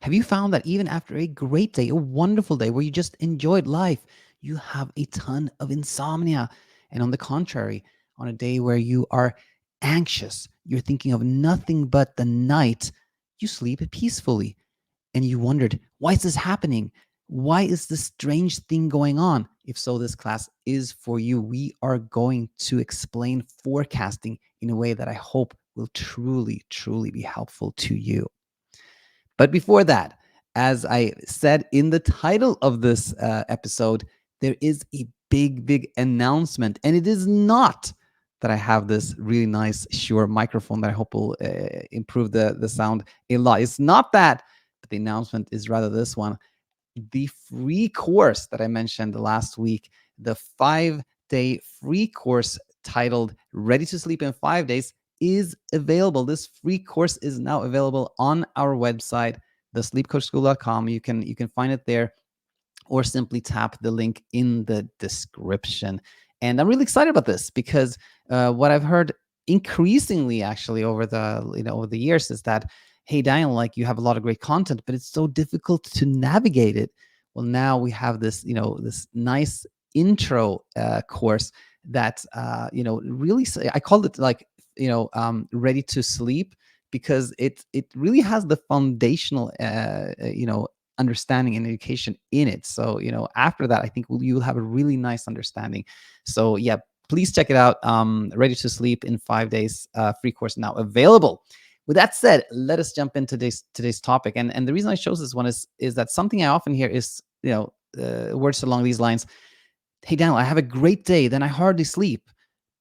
Have you found that even after a great day, a wonderful day where you just enjoyed life, you have a ton of insomnia? And on the contrary, on a day where you are anxious, you're thinking of nothing but the night, you sleep peacefully. And you wondered, why is this happening? Why is this strange thing going on? If so, this class is for you. We are going to explain forecasting in a way that I hope will truly, truly be helpful to you. But before that, as I said in the title of this episode, there is a big, big announcement. And it is not that I have this really nice Shure microphone that I hope will improve the sound a lot. It's not that, but the announcement is rather this one. The free course that I mentioned last week, the 5-day free course titled Ready to Sleep in 5 Days, is available. This free course is now available on our website, thesleepcoachschool.com. You can find it there, or simply tap the link in the description. And I'm really excited about this because what I've heard increasingly actually over the years is that, hey Daniel, like, you have a lot of great content, but it's so difficult to navigate it. Well, now we have this nice intro course that really I called it like ready to sleep, because it really has the foundational understanding and education in it. So, after that, I think you'll have a really nice understanding. So, yeah, please check it out. Ready to Sleep in 5 Days, free course now available. With that said, let us jump into today's topic. And the reason I chose this one is that something I often hear is, words along these lines. Hey, Daniel, I have a great day, then I hardly sleep,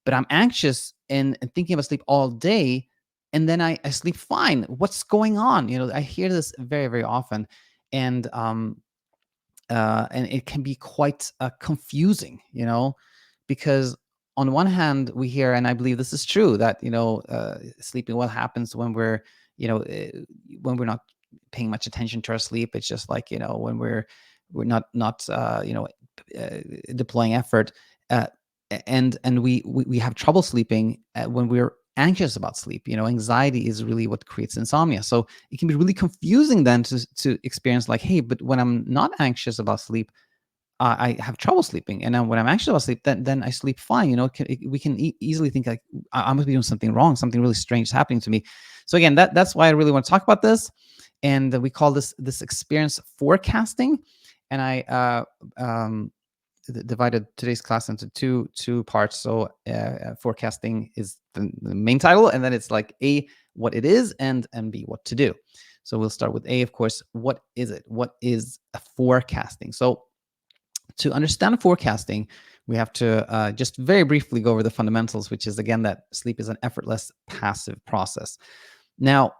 but I'm anxious and thinking about sleep all day, and then I sleep fine. What's going on? I hear this very, very often, and it can be quite confusing, because on one hand we hear, and I believe this is true, that sleeping well happens when we're not paying much attention to our sleep. It's just like, when we're not deploying effort, uh, and we have trouble sleeping when we're anxious about sleep. Anxiety is really what creates insomnia. So it can be really confusing then to experience, like, hey, but when I'm not anxious about sleep, I have trouble sleeping, and then when I'm anxious about sleep, then I sleep fine. We can easily think like, I must be doing something wrong, something really strange is happening to me. So again, that's why I really want to talk about this, and we call this experience forecasting. And I divided today's class into two parts. So forecasting is the main title, and then it's like A, what it is, and B, what to do. So we'll start with A, of course. What is it? What is a forecasting? So to understand forecasting, we have to just very briefly go over the fundamentals, which is, again, that sleep is an effortless, passive process. Now,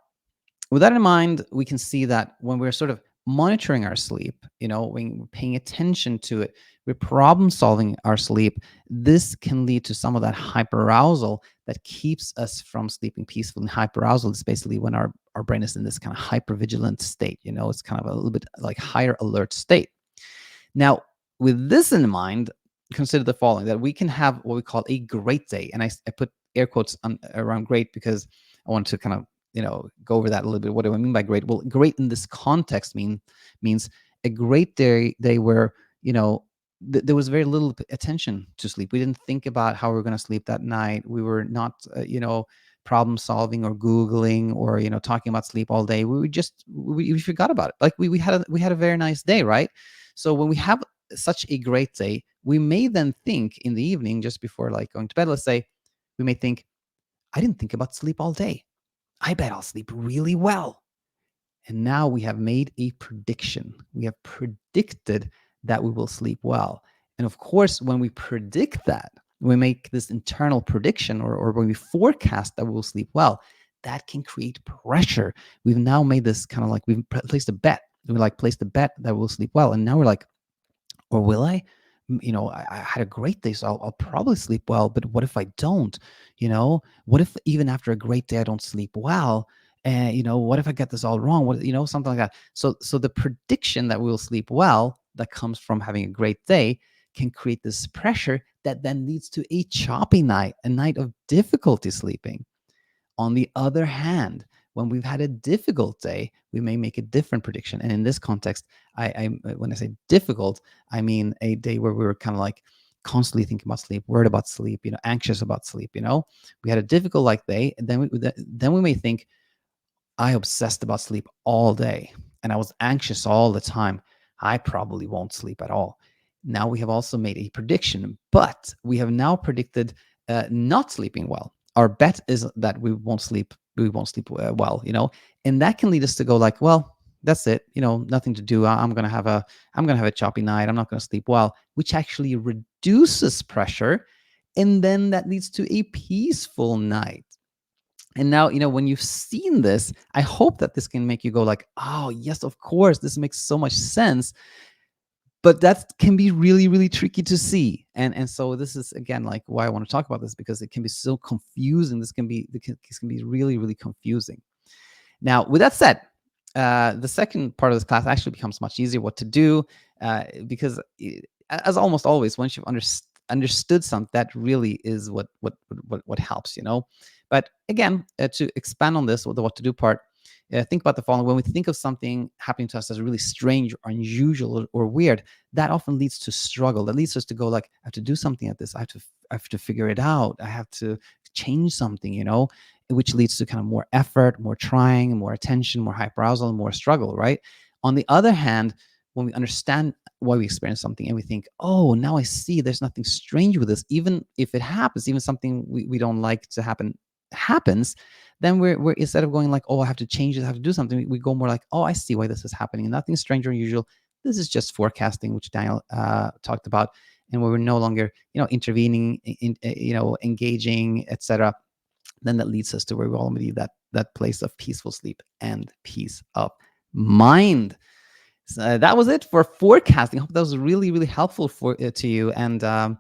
with that in mind, we can see that when we're sort of monitoring our sleep, when we're paying attention to it, we're problem solving our sleep, this can lead to some of that hyperarousal that keeps us from sleeping peacefully. And hyperarousal is basically when our brain is in this kind of hypervigilant state. It's kind of a little bit like higher alert state. Now, with this in mind, consider the following: that we can have what we call a great day. And I put air quotes around great because I want to kind of, go over that a little bit. What do I mean by great? Well, great in this context means a great day where, there was very little attention to sleep. We didn't think about how we were going to sleep that night. We were not, problem solving or Googling or, talking about sleep all day. We forgot about it. Like we had a very nice day, right? So when we have such a great day, we may then think in the evening, just before like going to bed, let's say, we may think, I didn't think about sleep all day. I bet I'll sleep really well. And now we have made a prediction. We have predicted that we will sleep well. And of course, when we predict that, we make this internal prediction, or when we forecast that we will sleep well, that can create pressure. We've now made this kind of like, we've placed a bet. We like placed a bet that we'll sleep well. And now we're like, or will I? I had a great day, so I'll probably sleep well. But what if I don't? What if even after a great day I don't sleep well? And what if I get this all wrong? Something like that. So the prediction that we will sleep well, that comes from having a great day, can create this pressure that then leads to a choppy night, a night of difficulty sleeping. On the other hand, When we've had a difficult day, we may make a different prediction. And in this context, when I say difficult, I mean a day where we were kind of like constantly thinking about sleep, worried about sleep, anxious about sleep. We had a difficult like day, and then we may think, I obsessed about sleep all day and I was anxious all the time. I probably won't sleep at all. Now we have also made a prediction, but we have now predicted not sleeping well. Our bet is that we won't sleep. We won't sleep well, and that can lead us to go like, well, that's it. Nothing to do. I'm gonna have a choppy night. I'm not gonna sleep well, which actually reduces pressure, and then that leads to a peaceful night. And now, when you've seen this, I hope that this can make you go like, oh, yes, of course, this makes so much sense. But that can be really, really tricky to see. And so this is, again, like why I want to talk about this, because it can be so confusing. This can be really, really confusing. Now, with that said, the second part of this class actually becomes much easier what to do, because as almost always, once you've understood something, that really is what helps, But again, to expand on this with the what to do part, think about the following. When we think of something happening to us as really strange or unusual or weird, that often leads to struggle. That leads us to go like, I have to do something at this. I have to figure it out. I have to change something, which leads to kind of more effort, more trying, more attention, more hyperarousal, more struggle, right? On the other hand, when we understand why we experience something and we think, oh, now I see there's nothing strange with this, even if it happens, even something we don't like to happen happens, then we're instead of going like, oh, I have to change it, I have to do something, we go more like, oh, I see why this is happening. And nothing strange or unusual. This is just forecasting, which Daniel talked about, and where we're no longer, intervening, engaging, etc. Then that leads us to where we all believe that place of peaceful sleep and peace of mind. So that was it for forecasting. I hope that was really, really helpful to you. And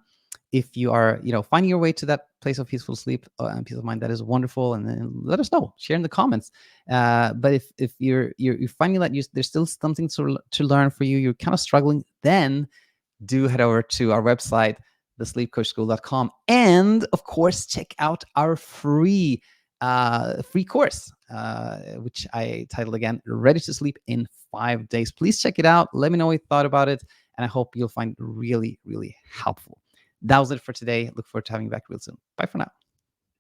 if you are, finding your way to that place of peaceful sleep and peace of mind, that is wonderful. And then let us know. Share in the comments. But if you're finding that there's still something to learn for you, you're kind of struggling, then do head over to our website, thesleepcoachschool.com, and of course check out our free course, which I titled again, Ready to Sleep in 5 Days. Please check it out. Let me know what you thought about it, and I hope you'll find it really, really helpful. That was it for today. Look forward to having you back real soon. Bye for now.